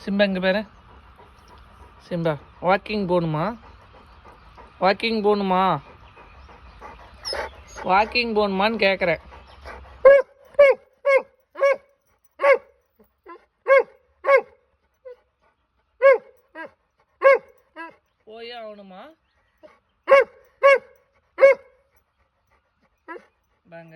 Simba இங்கே பேர் Simba walking போகணுமா வாக்கிங் போகணுமான்னு கேட்குறேன். போயே ஆகணுமா? வாங்க.